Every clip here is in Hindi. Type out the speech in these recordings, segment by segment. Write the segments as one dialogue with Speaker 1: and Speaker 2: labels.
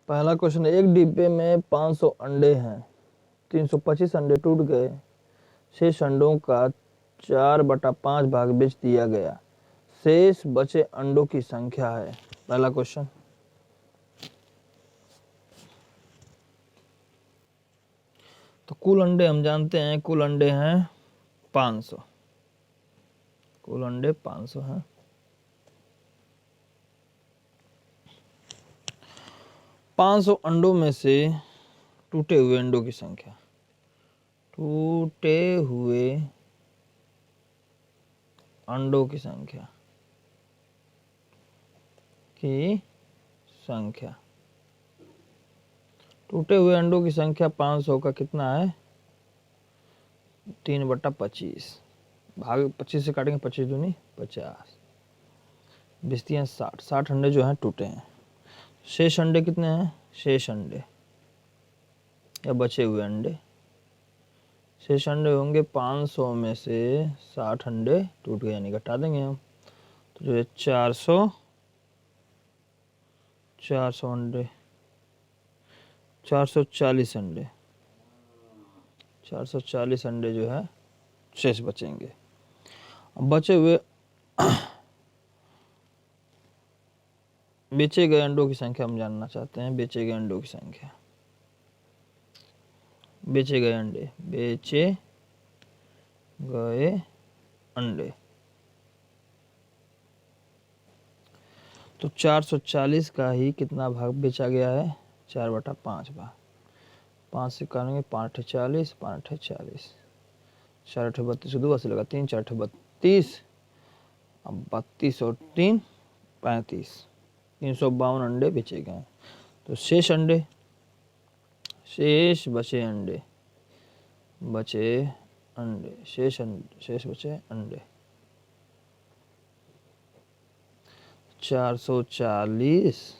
Speaker 1: पहला क्वेश्चन, एक डिब्बे में 500 अंडे हैं, 325 अंडे टूट गए, शेष अंडों का 4/5 भाग बेच दिया गया, शेष बचे अंडों की संख्या है। पहला क्वेश्चन। तो कुल अंडे हम जानते हैं, कुल अंडे हैं 500, कुल अंडे 500 हैं। पाँच सौ अंडों में से टूटे हुए अंडों की संख्या, टूटे हुए अंडों की संख्या टूटे हुए अंडों की संख्या 500 का कितना है, 3/25, भाग 25 से काटेंगे, 25 दूनी 50, 20 60 अंडे जो हैं टूटे हैं। शेष अंडे कितने हैं, शेष अंडे या बचे हुए अंडे, शेष अंडे होंगे 500 में से 60 अंडे टूट गए, यानी घटा देंगे हम, तो जो है 400 अंडे, 440 अंडे, 440 अंडे जो है शेष बचेंगे। अब बचे हुए बेचे गए अंडों की संख्या हम जानना चाहते हैं। बेचे गए अंडों की संख्या, बेचे गए अंडे, बेचे गए अंडे, तो 440 का ही कितना भाग बेचा गया है, 4/5 भाग, 5 से करेंगे 5 40, 5 40, 4 32, 2 80 लगा, 3 4 32, अब 32 और 3 35, 352 अंडे बेचे गए। तो शेष अंडे, शेष बचे अंडे, शेष बचे अंडे 440,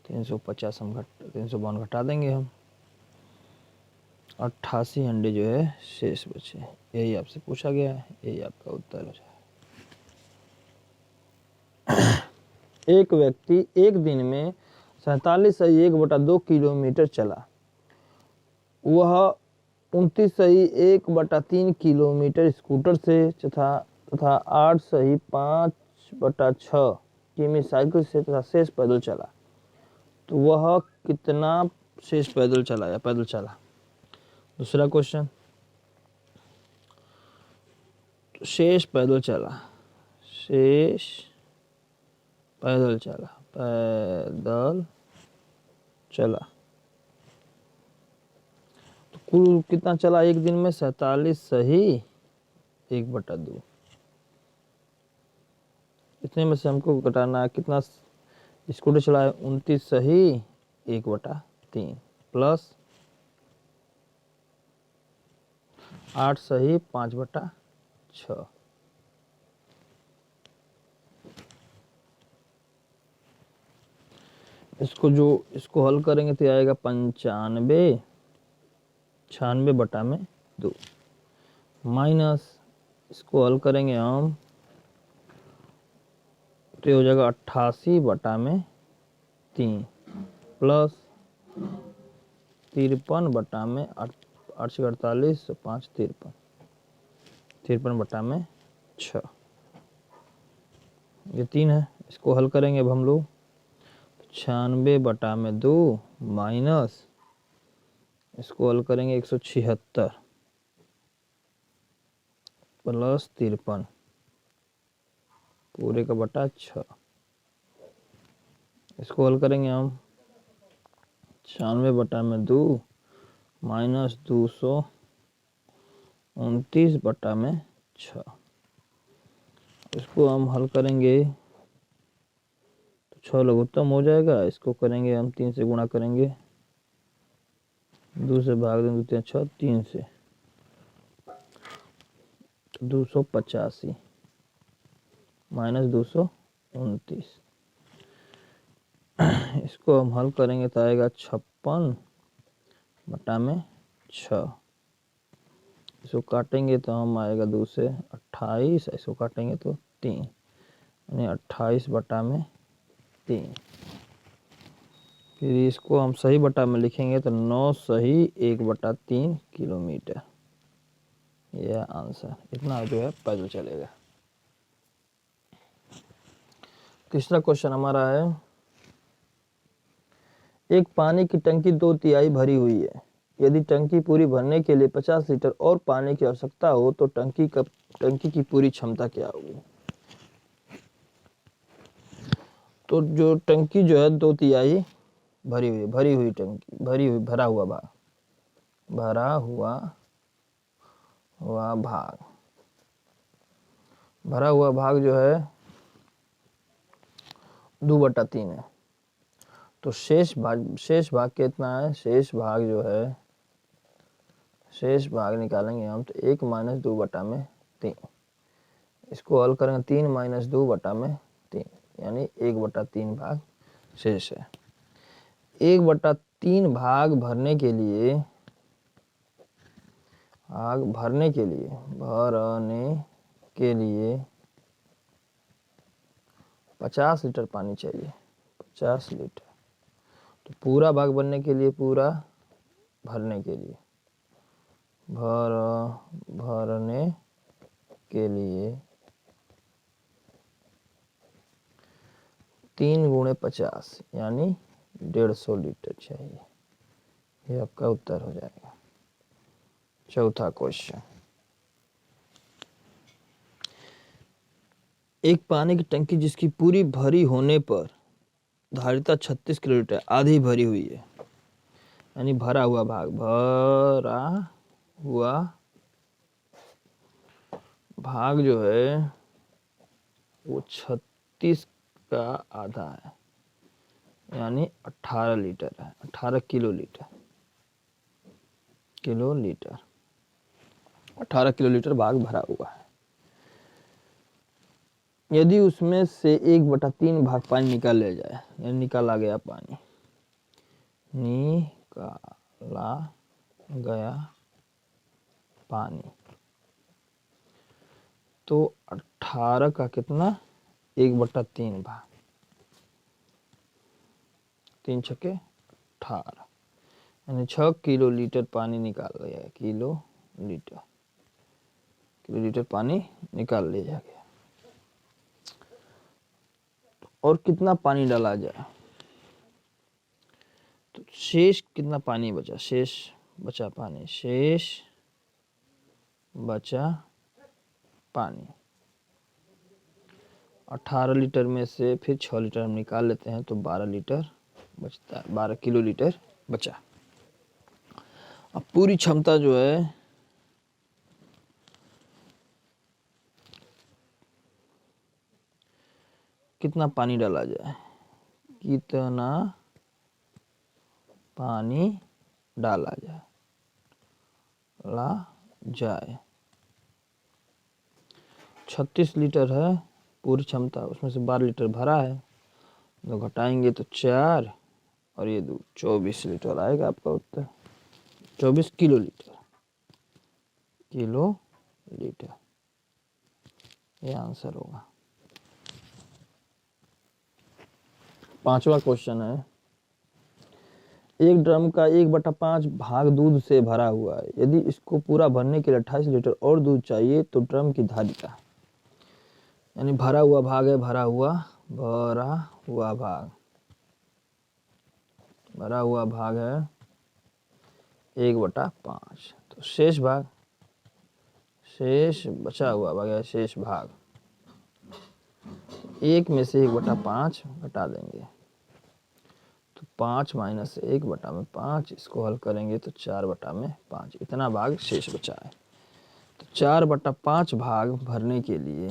Speaker 1: 350 हम 352 घटा देंगे हम, 88 अंडे जो है शेष बचे। यही आपसे पूछा गया है, यही आपका उत्तर हो जाए। एक व्यक्ति एक दिन में 47.1/2 किलोमीटर चला, वह 29.1/3 किलोमीटर स्कूटर से तथा 8.5/6 किमी साइकिल से तथा शेष पैदल चला। तो वह कितना शेष पैदल चला या पैदल चला। दूसरा क्वेश्चन, शेष पैदल चला, शेष पैदल चला, पैदल चला, तो कुल कितना चला एक दिन में, 47.1/2। इतने में से हमको घटाना है कितना स्कूटर चला है, 29.1/3 प्लस 8.5/6। इसको हल करेंगे तो आएगा 96/2 माइनस, इसको हल करेंगे हम तो हो जाएगा 88/3 प्लस 53/8 5 53/6, ये 3 है। इसको हल करेंगे अब हम लोग, 96/2 माइनस, इसको हल करेंगे 176 प्लस 53 पूरे का बटा 6। इसको हल करेंगे हम, 96/2 माइनस 229/6। इसको हम हल करेंगे तो 6 लघुत्तम हो जाएगा। इसको करेंगे हम 3 से गुणा करेंगे, 2 से भाग देंगे, 2 6 3 से 285 माइनस 229। इसको हम हल करेंगे तो आएगा 56/6। इसको काटेंगे तो हम आएगा 2 से 28, इसको काटेंगे तो 3, यानी 28/3। फिर इसको हम सही बटा में लिखेंगे तो 9 सही 1/3 किलोमीटर, यह आंसर। इतना जो है पैदल चलेगा। तीसरा क्वेश्चन हमारा है, एक पानी की टंकी 2/3 भरी हुई है। यदि टंकी पूरी भरने के लिए 50 लीटर और पानी की आवश्यकता हो तो टंकी की पूरी क्षमता क्या होगी? तो जो टंकी जो है 2/3 भरी हुई टंकी, भरा हुआ भाग भरा हुआ भाग जो है 2/3 है। तो शेष भाग कितना है? शेष भाग निकालेंगे हम तो 1 - 2/3। इसको हल करेंगे 3 - 2/3, यानी 1/3 भाग शेष है। 1/3 भाग भरने के लिए 50 लीटर पानी चाहिए, 50 लीटर। तो पूरा भाग भरने के लिए 3 × 50 यानी 150 लीटर चाहिए। ये आपका उत्तर हो जाएगा। चौथा क्वेश्चन, एक पानी की टंकी जिसकी पूरी भरी होने पर धारिता 36 किलोलीटर आधी भरी हुई है, यानी भरा हुआ भाग जो है वो 36 का आधा है, यानी 18 लीटर है, 18 किलोलीटर 18 किलोलीटर भाग भरा हुआ है। यदि उसमें से 1/3 भाग पानी निकाल लिया जाए, यानी निकाला गया पानी, तो 18 का कितना? 1/3 भाग, 3 × 6 = 18, यानी 6 किलोलीटर पानी निकाल लिया गया। किलोलीटर पानी निकाल लिया गया। और कितना पानी डाला जाए? तो शेष कितना पानी बचा? शेष बचा पानी 18 लीटर में से फिर 6 लीटर हम निकाल लेते हैं तो 12 लीटर बचता है, 12 किलोलीटर बचा। अब पूरी क्षमता जो है कितना पानी डाला जाए, 36 लीटर है पूरी क्षमता, उसमें से 12 लीटर भरा है, तो घटाएंगे तो 4 और ये 2, 24 लीटर आएगा आपका उत्तर। 24 किलोलीटर ये आंसर होगा। पांचवा क्वेश्चन है, एक ड्रम का 1/5 भाग दूध से भरा हुआ है। यदि इसको पूरा भरने के लिए 28 लीटर और दूध चाहिए तो ड्रम की धारिता, यानी भरा हुआ भाग है, भरा हुआ भाग है 1/5। तो शेष बचा हुआ भाग है, शेष भाग 1 में से 1/5 घटा देंगे तो 5 - 1/5, इसको हल करेंगे तो 4/5, इतना भाग शेष बचा है। तो 4/5 भाग भरने के लिए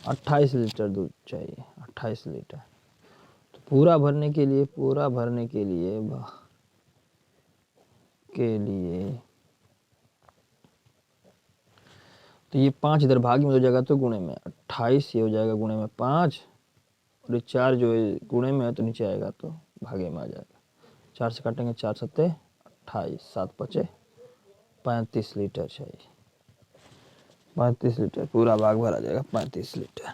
Speaker 1: 28 लीटर दूध चाहिए, 28 लीटर। तो पूरा भरने के लिए तो ये 5 इधर भाग में हो जाएगा तो गुणे में 28, ये हो जाएगा गुणे में 5, और ये 4 जो है गुणे में है तो नीचे आएगा तो भागे में आ जाएगा। 4 से काटेंगे 4 × 7 = 28, 7 × 5 = 35 लीटर चाहिए। 35 लीटर पूरा भाग भरा जाएगा 35 लीटर।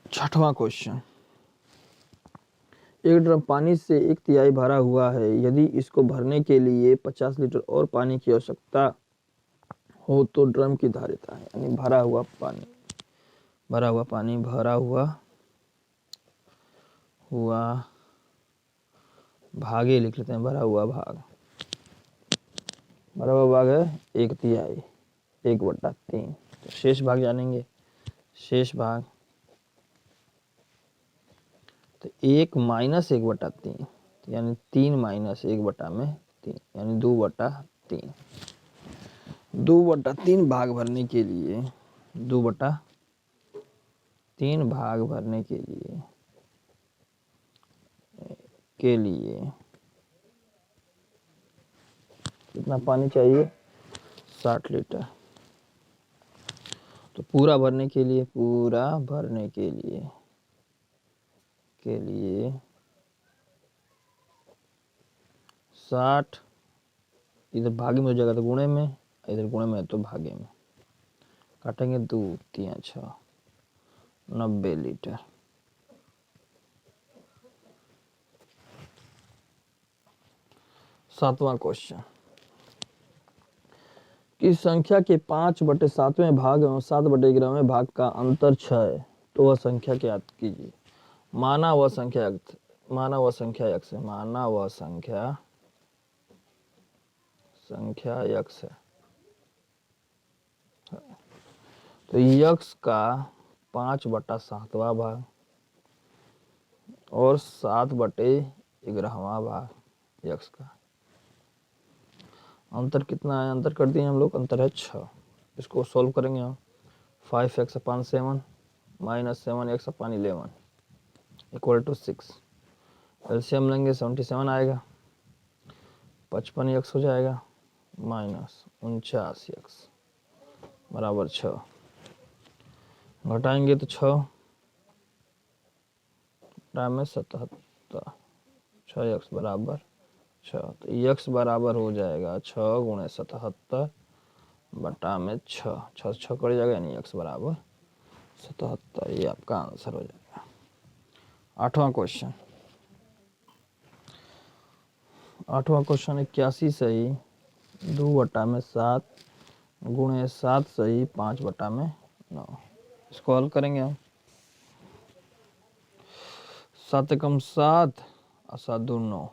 Speaker 1: छठवां क्वेश्चन, एक ड्रम पानी से 1/3 भरा हुआ है। यदि इसको भरने के लिए 50 लीटर और पानी की आवश्यकता हो तो ड्रम की धारिता है, यानी भरा हुआ पानी भागे लिख लेते हैं। भरा हुआ भाग है 1/3, 1/3। तो शेष भाग जानेंगे। शेष भाग तो 1 माइनस 1/3, यानी 3 माइनस 1/3, यानी 2/3। 2/3 भाग भरने के लिए 2/3 भाग भरने के लिए कितना पानी चाहिए? 60 लीटर। तो पूरा भरने के लिए 60, इधर भागे में हो जाएगा तो गुणे में, इधर गुणे में तो भागे में। काटेंगे 2 3 6, 90 लीटर। सातवां क्वेश्चन, किस संख्या के 5/7वें भाग एवं 7/11वें भाग का अंतर 6 है तो वह संख्या ज्ञात कीजिए। माना वह संख्या x है। तो x का 5/7वां भाग और 7/11वां भाग x का अंतर कितना है? अंतर कर दिए हम लोग, अंतर है 6। इसको सॉल्व करेंगे हम। 5x/7 minus 7x/11 equal to 6। LCM लेंगे 77 आएगा, 55x हो जाएगा माइनस 49x बराबर 6। घटाएंगे तो 6 में 77, 6x बराबर 6। तो x बराबर हो जाएगा 6 गुणे 77 बटा में 6, 6 कर जाएगा, यानी x बराबर 77। ये आपका आंसर हो जाएगा। आठवां क्वेश्चन 81 सही 2/7 गुणे 7 सही 5/9। इसको हल करेंगे हम। 7 एकम 7 और 7 दू 9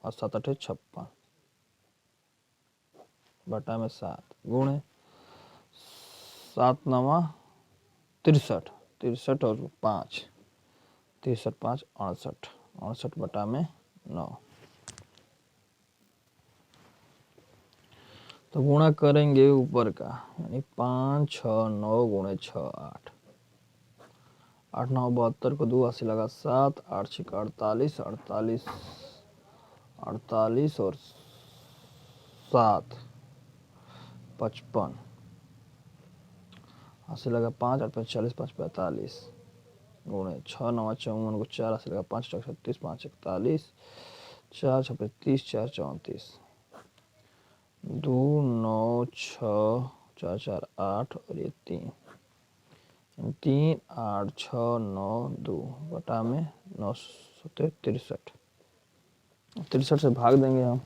Speaker 1: और 7 8 56 बटा में 7 गुणे 7 9 63, 63 और 5, 63 5 68, 68 बटा में 9। तो गुणा करेंगे ऊपर का, यानी 5 6 9 गुणे 6 8, 8 9 72 को 2 80 लगा 7, 8 6 48, 48 और 7 55, 80 लगा 5 8 45 5 45 गुणे 6 9 54 को 4 80 लगा 5 36 5 41 4 6 30 4 34 2 9 6 4 4 8 और ये 3 8 6 9 2 बटा में 9 63, 63 से भाग देंगे हम।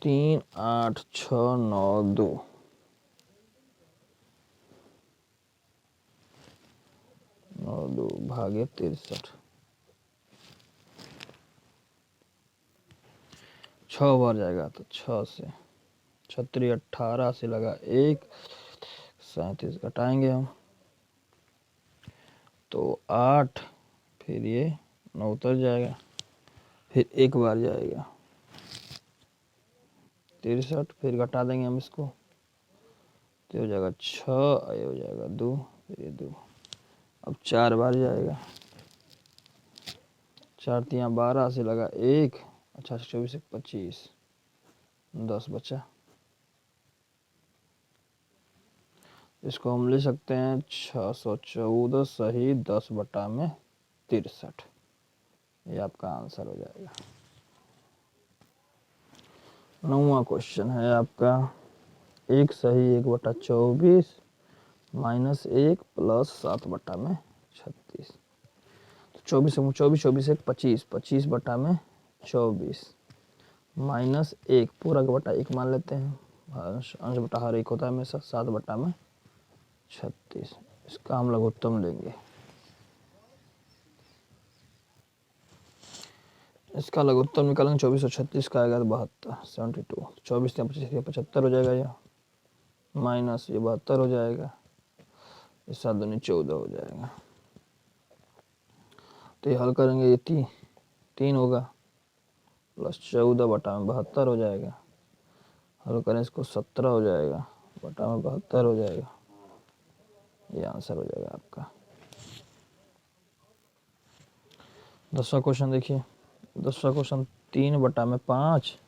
Speaker 1: 3 8 6 9 2 भागे 63, 6 बार जाएगा तो 6 से 36 18 से लगा 1 37 घटाएंगे हम तो 8, फिर ये 9 उतर जाएगा, फिर एक बार जाएगा 63, फिर घटा देंगे हम इसको तो हो जाएगा 6, ये हो जाएगा 2, फिर ये 2। अब 4 बार जाएगा, 4 3 12 से लगा 1, अच्छा 24 25 10 बचा। इसको हम ले सकते हैं 614 सही 10 बटा में 63। ये आपका आंसर हो जाएगा। 9वां क्वेश्चन है आपका 1 सही 1/24 माइनस 1 प्लस 7/36। तो 24 24 1 25 25/24 माइनस 1 पूरा का बटा 1 मान लेते हैं, अंश बटा हर एक होता है हमेशा, 7/36। इसका हम लघुत्तम लेंगे। इसका लघुत्तम निकालेंगे 24 और 36 का आएगा 72 72। 24 या 25 75 हो जाएगा, यह माइनस ये 72 हो जाएगा, इस 7 दूनी 14 हो जाएगा। तो ये हल करेंगे, ये 3 होगा प्लस 14/72 हो जाएगा। हल करें इसको 17 हो जाएगा, बटा में 72 हो जाएगा। ये आंसर हो जाएगा आपका। 10वां क्वेश्चन देखिए। 10वां क्वेश्चन 3/5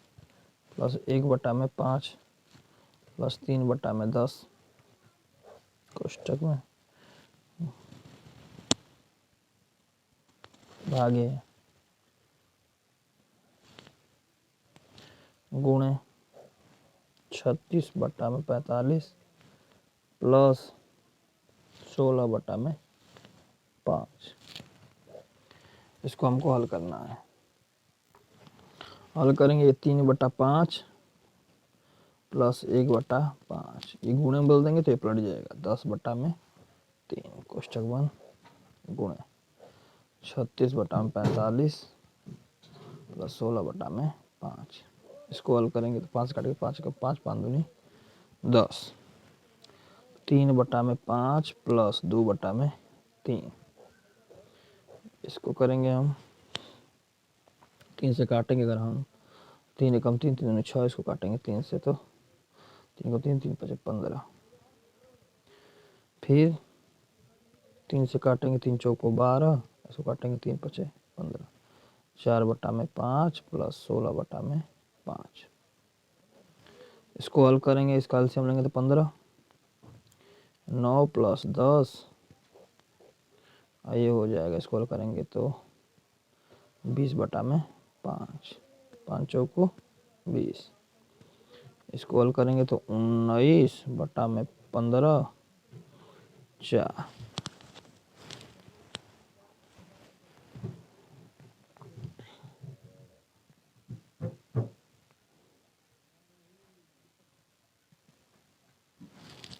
Speaker 1: प्लस 1/5 प्लस 3/10 कोष्टक में भागे गुणे 36/45 प्लस 16/5। इसको हमको हल करना है। हल करेंगे, ये 3/5 प्लस 1/5, ये गुणे में बोल देंगे तो ये पलट जाएगा 10/3 कोष्टक बंद गुणे 36/45 प्लस 16/5। इसको हल करेंगे तो 5 काटेंगे, 5 का 5 5 दूनी 10, 3/5 प्लस 2/3। इसको करेंगे हम 3 से काटेंगे, अगर हम 3 एकम 3 3 दूनी 6, इसको काटेंगे 3 से तो 3 को 3 3 5 15, फिर 3 से काटेंगे 3 चौको 12, इसको काटेंगे 3 5 15, 4/5 प्लस 16/5। इसको हल करेंगे, इसका एलसीएम लेंगे तो 15, 9 प्लस 10 ये हो जाएगा। इसको हल करेंगे तो 20/5, 5 चौको 20। इसको हल करेंगे तो 19/15 4।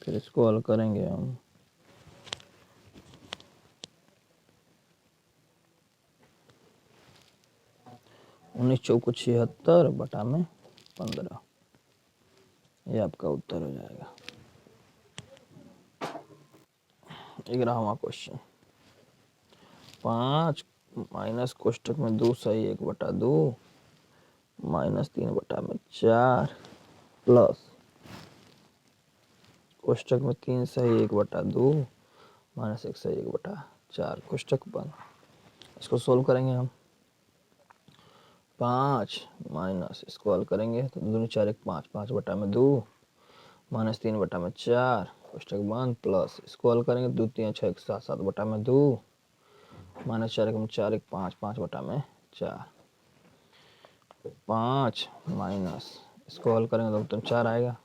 Speaker 1: फिर इसको हल करेंगे हम 19 चौको 76/15। ये आपका उत्तर हो जाएगा। 11वां क्वेश्चन 5 माइनस कोष्टक में 2 सही 1/2 माइनस 3/4 प्लस कोष्टक में 3 सही 1/2 माइनस 1 सही 1/4 कोष्टक बंद। इसको सोल्व करेंगे हम। 5 माइनस, इसको हल करेंगे तो 2 4 1 5, 5/2 माइनस 3/4 कोष्टक बंद प्लस, इसको हल करेंगे 2 3 6 1 7, 7/2 माइनस 4 1 4 1 5, 5/4 5 माइनस, इसको हल करेंगे तो उत्तर 4 आएगा।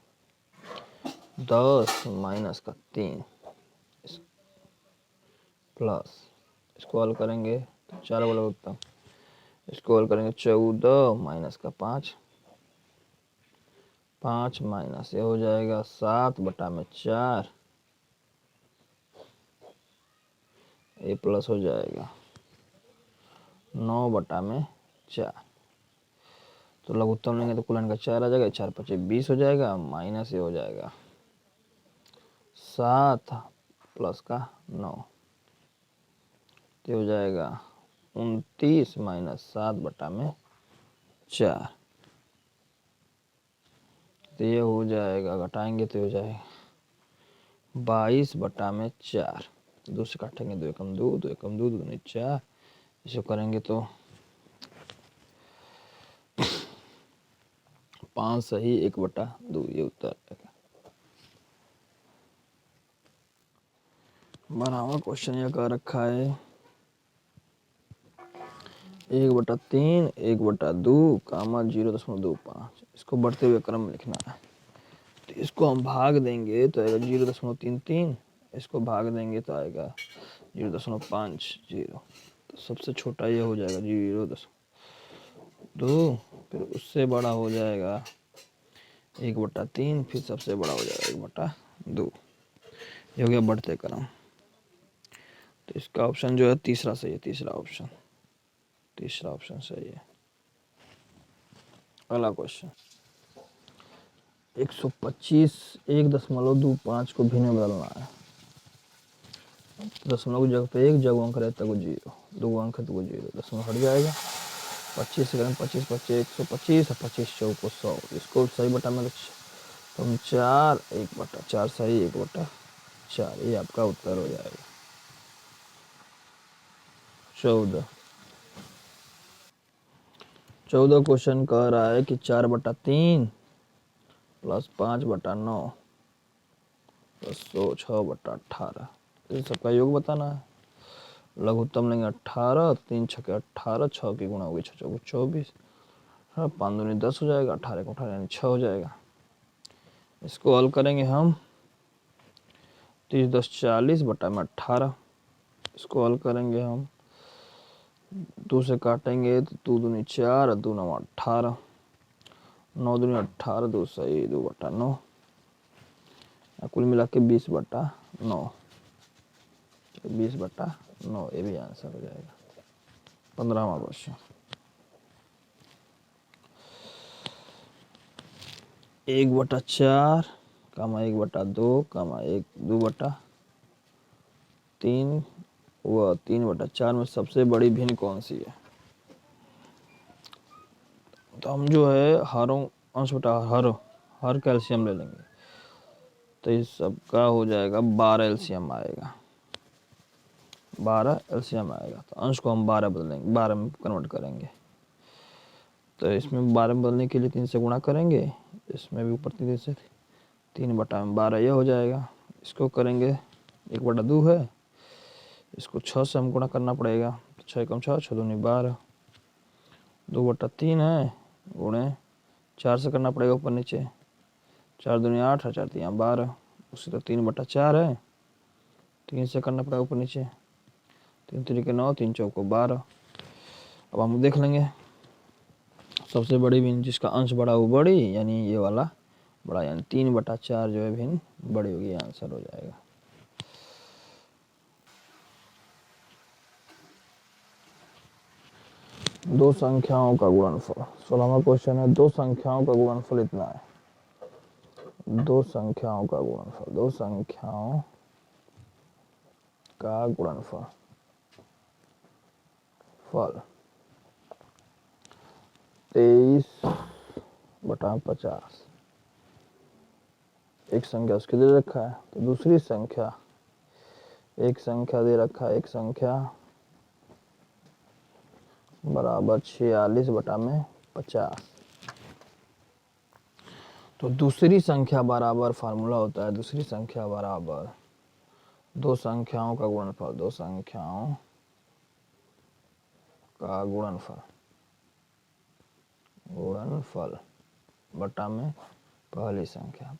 Speaker 1: 10 माइनस का 3 प्लस, इसको हल करेंगे तो 4 वाला उत्तर। इसको हल करेंगे 14 माइनस का 5 माइनस ये हो जाएगा 7/4, ये प्लस हो जाएगा 9/4। तो लघुत्तम लेंगे तो कुलन का 4 आ जाएगा, 4 5 20 हो जाएगा, माइनस ये हो जाएगा 7 प्लस का 9, तो हो जाएगा 29 माइनस 7/4। तो ये हो जाएगा, घटाएंगे तो हो जाएगा 22/4। 2 से काटेंगे 2 एकम 2, 2 एकम 2 दूनी 4, इसको करेंगे तो 5 सही 1/2, ये उत्तर आएगा। 12वां क्वेश्चन यह कर रखा है 1/3 1/2 कामा 0.25। इसको बढ़ते हुए क्रम में लिखना है। तो इसको हम भाग देंगे तो आएगा 0.33। इसको भाग देंगे तो आएगा 0.50। तो सबसे छोटा ये हो जाएगा 0.2। फिर उससे बड़ा हो जाएगा 1/3। फिर सबसे बड़ा हो जाएगा 1/2। ये हो गया बढ़ते क्रम। तो इसका ऑप्शन जो है तीसरा सही है। तीसरा ऑप्शन सही है। अगला क्वेश्चन 125 1.25 को भिन्न में बदलना है। दशमलव की जगह पे 1, जब अंक रहता है 0, 2 अंक है तो 0, दशमलव हट जाएगा। 25 से करें 25 25 125 और 25 चौक को 100। इसको सही बटा में तो 4 1/4 सही 1/4। ये आपका उत्तर हो जाएगा। 14 क्वेश्चन कह रहा है कि 4/3 प्लस 5/9 प्लस 6/18। इस सबका योग बताना है। लघुत्तम लेंगे 18, 3 छके 18, 6 की गुणा होगी 6 चौको 24, 5 दूनी 10 हो जाएगा, 18 को 18 यानी 6 हो जाएगा। इसको हल करेंगे हम 30 10 40 बटा में 18। इसको हल करेंगे हम 2 से काटेंगे तो 2 दूनी 4 2 9 18, 9 दूनी 18 2 सही 2/9। कुल मिला के 20/9। 20/9 ये भी आंसर हो जाएगा। 15वां क्वेश्चन 1/4 कामा 1/2 कामा 2/3 व 3/4 में सबसे बड़ी भिन्न कौन सी है। तो हम जो है हरों अंश बटा हर कैल्शियम ले लेंगे। तो इस सबका हो जाएगा 12 एलसीएम आएगा। 12 एलसीएम आएगा। तो अंश को हम 12 बदलेंगे, 12 में कन्वर्ट करेंगे। तो इसमें 12 में बदलने के लिए 3 से गुणा करेंगे। इसमें भी ऊपर 3 से 3/12 यह हो जाएगा। इसको करेंगे 1/2 है। इसको 6 से हम गुणा करना पड़ेगा। तो 6 कम 6 6 दूनी 12, 2/3 है गुणे 4 से करना पड़ेगा ऊपर नीचे। 4 दूनी 8 और 4 3 12। उसी तो 3/4 है। 3 से करना पड़ेगा ऊपर नीचे। 3 3 के 9 3 चौको 12। अब हम देख लेंगे सबसे बड़ी भिन्न जिसका अंश बड़ा वो बड़ी, यानी ये वाला बड़ा, यानी 3/4 जो है भिन्न बड़ी होगी। आंसर हो जाएगा। दो संख्याओं का गुणनफल। 16वां क्वेश्चन है। दो संख्याओं का गुणनफल इतना है। दो संख्याओं का गुणनफल। दो संख्याओं का गुणनफल फल 23/50। एक संख्या उसके दे रखा है तो दूसरी संख्या एक संख्या दे रखा है। एक संख्या बराबर 46/50। तो दूसरी संख्या बराबर फार्मूला होता है दूसरी संख्या बराबर दो संख्याओं का गुणनफल। दो संख्याओं का गुणनफल बटा में पहली संख्या।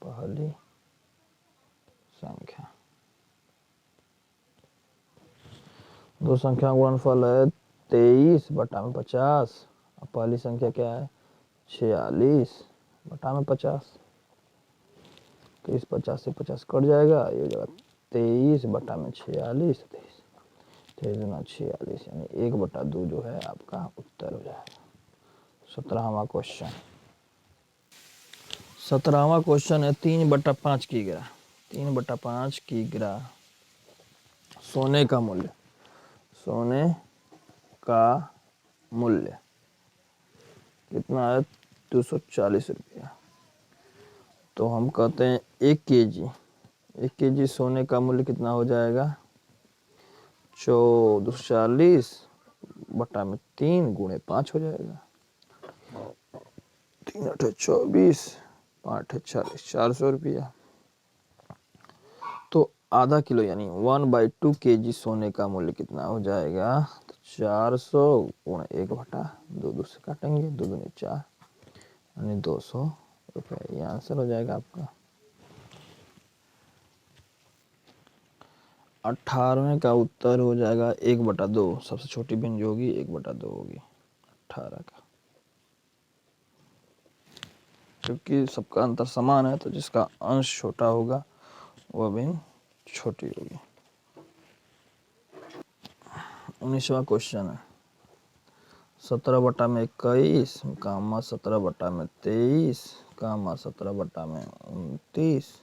Speaker 1: दो संख्या गुणनफल है 23/50। और पहली संख्या क्या है 46/50। तो इस 50 से 50 कट जाएगा। ये हो जाएगा 23/46। 23 गुना 46 यानी 1/2 जो है आपका उत्तर हो जाएगा। 17वां क्वेश्चन 17वां क्वेश्चन है 3/5 की ग्रा। 3/5 की ग्रा सोने का मूल्य। सोने का मूल्य कितना है 240 रुपया। तो हम कहते हैं 1 केजी सोने का मूल्य कितना हो जाएगा 240 बटा में 3 गुणे 5 हो जाएगा। 3 8 24 5 40 400 रुपया। तो आधा किलो यानी 1/2 केजी सोने का मूल्य कितना हो जाएगा तो 400 गुणा 1/2, 2 से काटेंगे, 2 दूनी 4 यानी 200 रुपये। ये आंसर हो जाएगा आपका। 18वें का उत्तर हो जाएगा 1/2। सबसे छोटी भिन्न जो होगी 1/2 होगी 18 का, क्योंकि सबका अंतर समान है तो जिसका अंश छोटा होगा वह भिन्न छोटी होगी। 19वां क्वेश्चन है 17/21, 17/23, 17/29,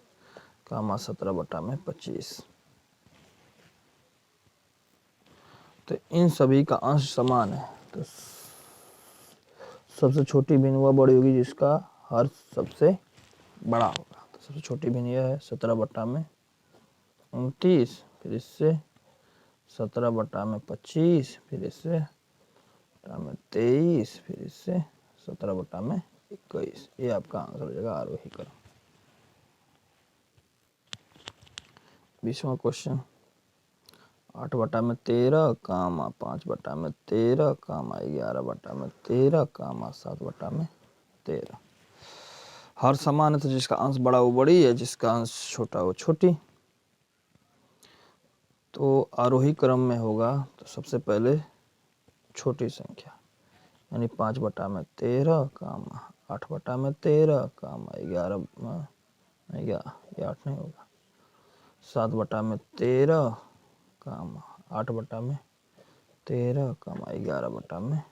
Speaker 1: 17/25। तो इन सभी का अंश समान है तो सबसे छोटी भिन्न वह बड़ी होगी जिसका हर सबसे बड़ा होगा। तो सबसे छोटी भिन्न यह है 17/29, फिर इससे 17/25, फिर इससे 23, फिर इससे 17/21। ये आपका आंसर हो जाएगा आरोही क्रम। 20वां क्वेश्चन 8/13, 5/13, 11/13, 7/13। हर समान है तो जिसका अंश बड़ा वो बड़ी है, जिसका अंश छोटा वो छोटी। तो आरोही क्रम में होगा तो सबसे पहले छोटी संख्या यानी 5/13, 8/13, 11, ये 8 नहीं होगा, 7/13, 8/13, 11/13।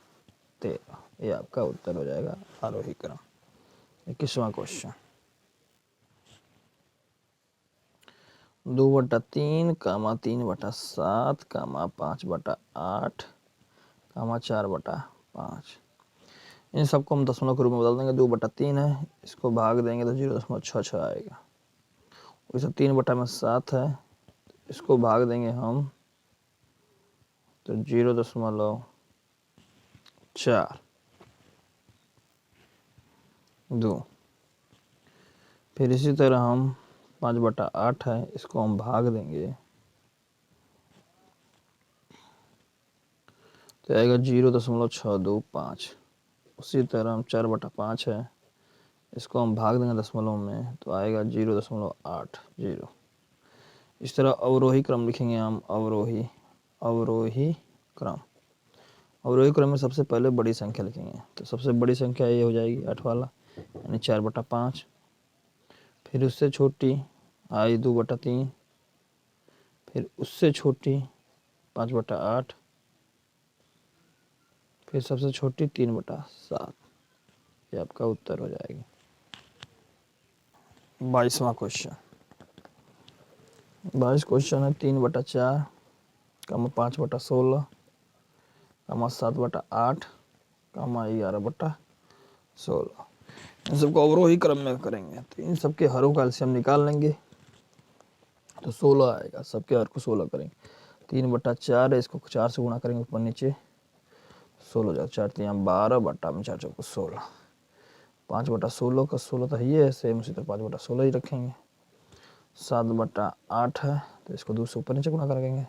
Speaker 1: ये आपका उत्तर हो जाएगा आरोही क्रम। 21वां क्वेश्चन 2/3, 3/7, 5/8, 4/5। इन सबको हम दशमलव के रूप में बदल देंगे। 2/3 है, इसको भाग देंगे तो 0.66 आएगा। वैसे 3/7 है, इसको भाग देंगे हम तो 0.42। फिर इसी तरह हम 5/8 है, इसको हम भाग देंगे तो आएगा 0.625। उसी तरह हम 4/5 है, इसको हम भाग देंगे दशमलव में तो आएगा 0.80। इस तरह अवरोही क्रम लिखेंगे हम। अवरोही क्रम। अवरोही क्रम में सबसे पहले बड़ी संख्या लिखेंगे तो सबसे बड़ी संख्या ये हो जाएगी 8 वाला यानी 4/5। फिर उससे छोटी आई 2/3, फिर उससे छोटी 5/8, फिर सबसे छोटी 3/7। ये आपका उत्तर हो जाएगी। 22वां क्वेश्चन 22 क्वेश्चन है 3/4, 5/16, 7/8, 11/16। इन सबको अवरोही क्रम में करेंगे तो इन सबके हरों का एलसीएम निकाल लेंगे तो 16 आएगा। सबके हर को 16 करेंगे। 3/4 है, इसको 4 से गुणा करेंगे ऊपर नीचे 16, 4 3 12, बटा में 4 4 16। 5/16 का 16 तो ये है सेम, उसी तरह 5/16 ही रखेंगे। 7/8 है तो इसको 2 से ऊपर नीचे गुणा करेंगे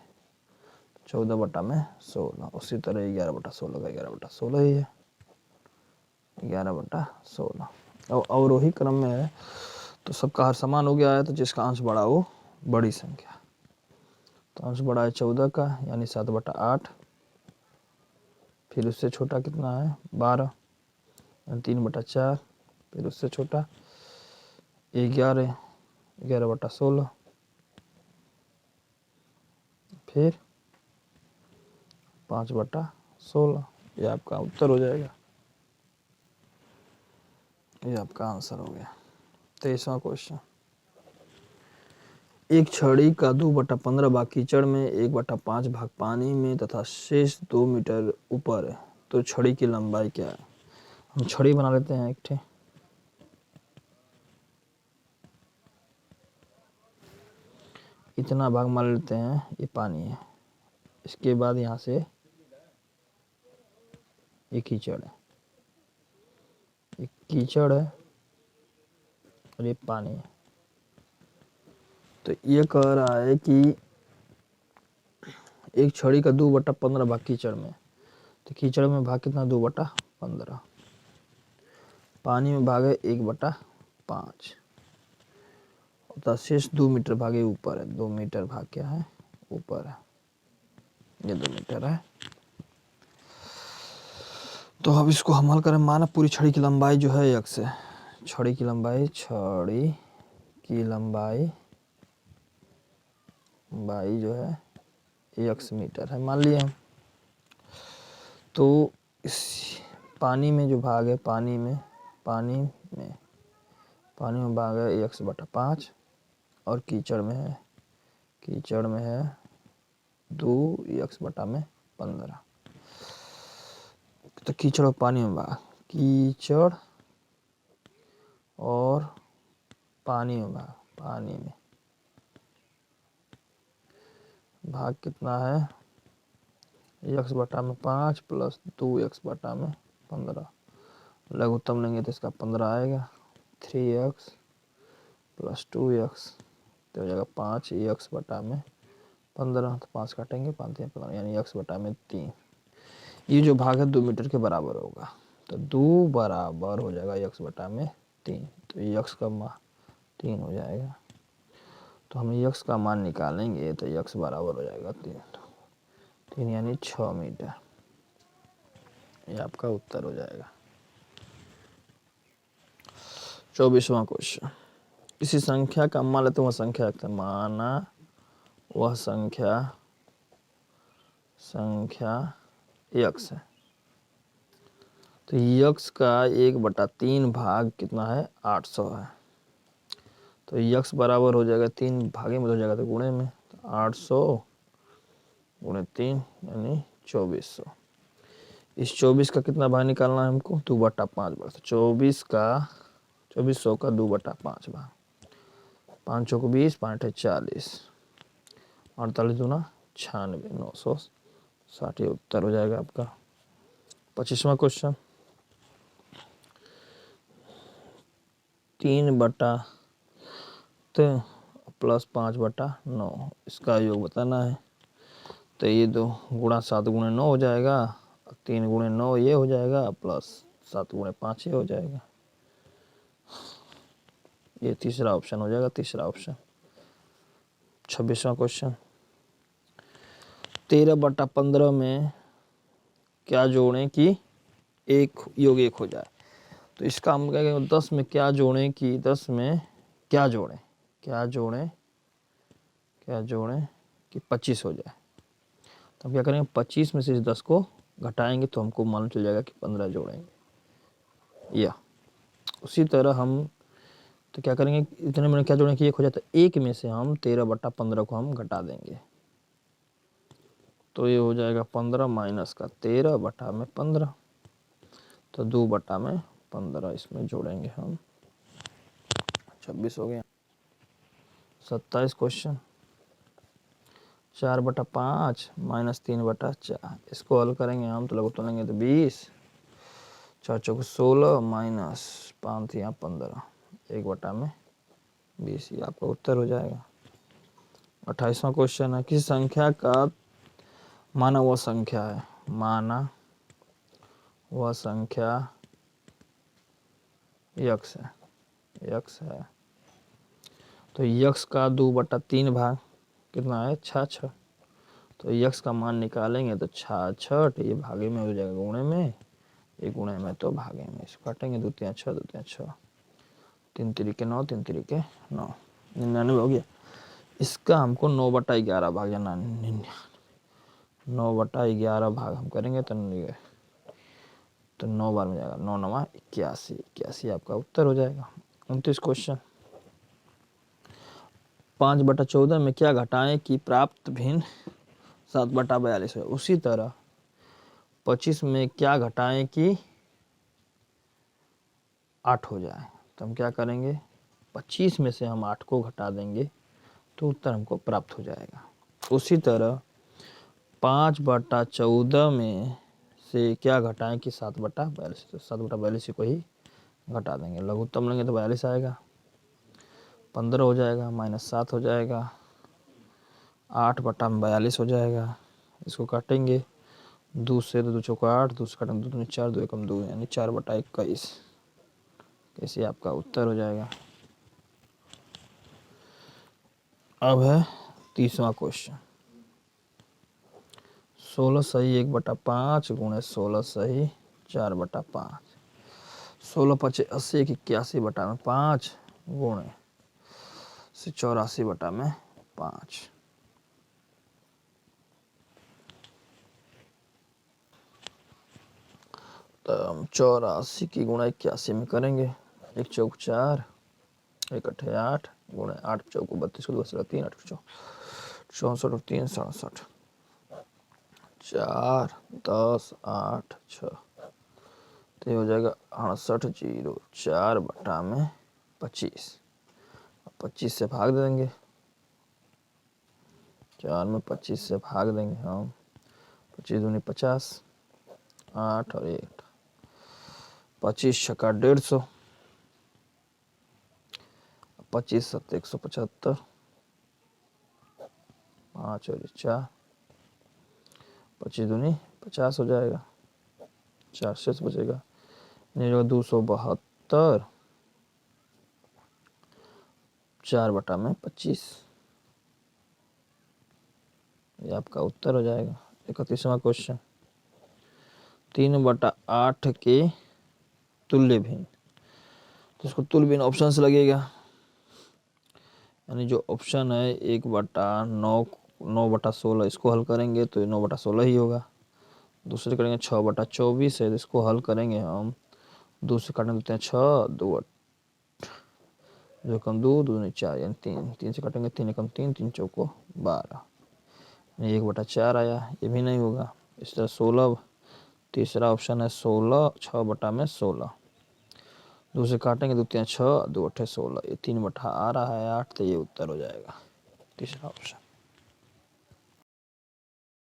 Speaker 1: 14/16। उसी तरह 11/16 का 11/16 ही है 11/16। अब अवरोही क्रम में है तो सबका हर समान हो गया है तो जिसका अंश बड़ा हो बड़ी संख्या। तो अंश बड़ा है 14 का यानी 7/8। फिर उससे छोटा कितना है 12 यानी 3/4। फिर उससे छोटा 11, 11/16। फिर 5/16। ये आपका उत्तर हो जाएगा। ये आपका आंसर हो गया। 23वां क्वेश्चन एक छड़ी का 2/15 भाग कीचड़ में, 1/5 भाग पानी में तथा शेष 2 मीटर ऊपर है तो छड़ी की लंबाई क्या है। हम छड़ी बना लेते हैं एक ठे। इतना भाग मान लेते हैं ये पानी है, इसके बाद यहाँ से ये कीचड़ है, ये कीचड़ है और ये पानी है। तो ये कह रहा है कि एक छड़ी का 2/15 भाग कीचड़ में, तो कीचड़ में भाग कितना 2/15, पानी में भाग है 1/5, तो शेष 2 मीटर भागे ऊपर है, 2 मीटर भाग क्या है ऊपर है, ये 2 मीटर है। तो अब इसको हम हल करें, माना पूरी छड़ी की लंबाई जो है x है, छड़ी की लंबाई जो है x मीटर है मान लिया हम। तो इस पानी में जो भाग है, पानी में भाग है 1/5 और कीचड़ में है 2x/15। तो कीचड़ और पानी में भाग, कीचड़ और पानी में भाग कितना है 1/5 प्लस 2x/15, लघुत्तम लेंगे तो इसका 15 आएगा, 3x प्लस 2x तो हो जाएगा 5x/15, तो 5 काटेंगे 5 15 यानी x/3। ये जो भाग है 2 मीटर के बराबर होगा, तो 2 बराबर हो जाएगा x/3, तो x का मान 3 हो जाएगा। तो हम x का मान निकालेंगे तो x बराबर हो जाएगा 3 यानी 6 मीटर, ये आपका उत्तर हो जाएगा। 24वां क्वेश्चन, किसी संख्या का मान लेते हैं, वह संख्या x है, माना वह संख्या x है, तो x का 1/3 भाग कितना है 800 है, तो x बराबर हो जाएगा 3 भागे में हो जाएगा तो गुणे में, तो 800 गुणे 3 यानी 2400। इस 24 का कितना भाग निकालना है हमको 2/5 भाग, तो 2400 का 2/5 भाग, 5 चौको 20, 5 अठे 40, 48 दूना 96, 960, ये उत्तर हो जाएगा आपका। 25वां क्वेश्चन, 3 प्लस 5/9 इसका योग बताना है, तो ये 2 गुणा 7 गुणे 9 हो जाएगा, 3 गुणे 9 ये हो जाएगा, प्लस 7 गुणे 5 ये हो जाएगा, ये तीसरा ऑप्शन हो जाएगा, तीसरा ऑप्शन। 26वां क्वेश्चन, 13/15 में क्या जोड़ें कि एक योग 1 हो जाए, तो इसका हम कहेंगे 10 में क्या जोड़ें कि 10 में क्या जोड़ें कि 25 हो जाए, तो हम क्या करेंगे 25 में से इस 10 को घटाएंगे तो हमको मालूम चल जाएगा कि 15 जोड़ेंगे। या उसी तरह हम तो क्या करेंगे, इतने में क्या जोड़ें कि 1 हो जाता है, 1 में से हम 13/15 को हम घटा देंगे, तो ये हो जाएगा 15 माइनस का 13/15, तो 2/15 इसमें जोड़ेंगे हम, 26 हो गया। 27 क्वेश्चन, 4/5 माइनस 3/4, इसको हल करेंगे हम तो लघुत्तम लेंगे तो 20, 4 चौक 16 माइनस 5 या 15, 1/20, ये आपका उत्तर हो जाएगा। 28वां क्वेश्चन है, किसी संख्या का माना वह संख्या x है, तो x का 2/3 भाग कितना है 66, तो x का मान निकालेंगे तो 66, ये भागे में हो जाएगा गुणे में, ये गुणे में तो भागे में, इसको काटेंगे 2 3 6 2 3 6, 3 3 9 3 3 9, 99 हो गया। इसका हमको 9/11 भाग या 9/11 भाग हम करेंगे तो 9 बार में जाएगा, 9 9 81 आपका उत्तर हो जाएगा। 29 क्वेश्चन, 5/14 में क्या घटाएं कि प्राप्त भिन्न 7/42 है, उसी तरह 25 में क्या घटाएं कि 8 हो जाए, तो हम क्या करेंगे 25 में से हम 8 को घटा देंगे तो उत्तर हमको प्राप्त हो जाएगा। उसी तरह 5/14 में से क्या घटाएं कि 7/42, तो 7/42 को ही घटा देंगे, लघुत्तम लेंगे तो 42 आएगा, 15 हो जाएगा, माइनस 7 हो जाएगा, 8/42 हो जाएगा, इसको काटेंगे, 2 से 2 चौका 8, 2 से काटेंगे 2 दूनी 4, 2 एकम 2 यानी 4/21। कैसे आपका उत्तर हो जाएगा। अब है 30वां क्वेश्चन। 16 सही 1/5 गुणे 16 सही 4/5। 16 पचे 80 81/5 गुणे से 84/5। तो हम 84 की गुणा 81 में करेंगे। 1 चौक 4, 1 अठे 8 गुणे 8 चौक 32 को 2 3 8 64 और 3 67 4 10 8 6 तो ये हो जाएगा 68/04 में 25 से भाग देंगे। 4 में 25 से भाग देंगे हम। 25 दूनी 50, 8 और 1 25 छक्का 150, 25 7 175, 5 और 4 25 दूनी 50 हो जाएगा। 4 शेष बचेगा, 272 4/25। ये आपका उत्तर हो जाएगा। 31वां क्वेश्चन। 3/8 के तुल्य भिन्न, तो इसको तुल्य भिन्न ऑप्शन से लगेगा, यानी जो ऑप्शन है 1/9 9/16 इसको हल करेंगे तो 9/16 ही होगा। दूसरे करेंगे 6/24 है, इसको हल करेंगे हम। 2 से काटने देते हैं 6, 2 कम 2 2 4 यानी 3, 3 से काटेंगे 3 कम 3 3 चौको 12 1/4 आया, ये भी नहीं होगा। इस तरह 16, तीसरा ऑप्शन है 16 6/16। 2 से काटेंगे 2 3 6, 2 8 16, ये 3/8 आ रहा है 8, तो ये उत्तर हो जाएगा तीसरा ऑप्शन।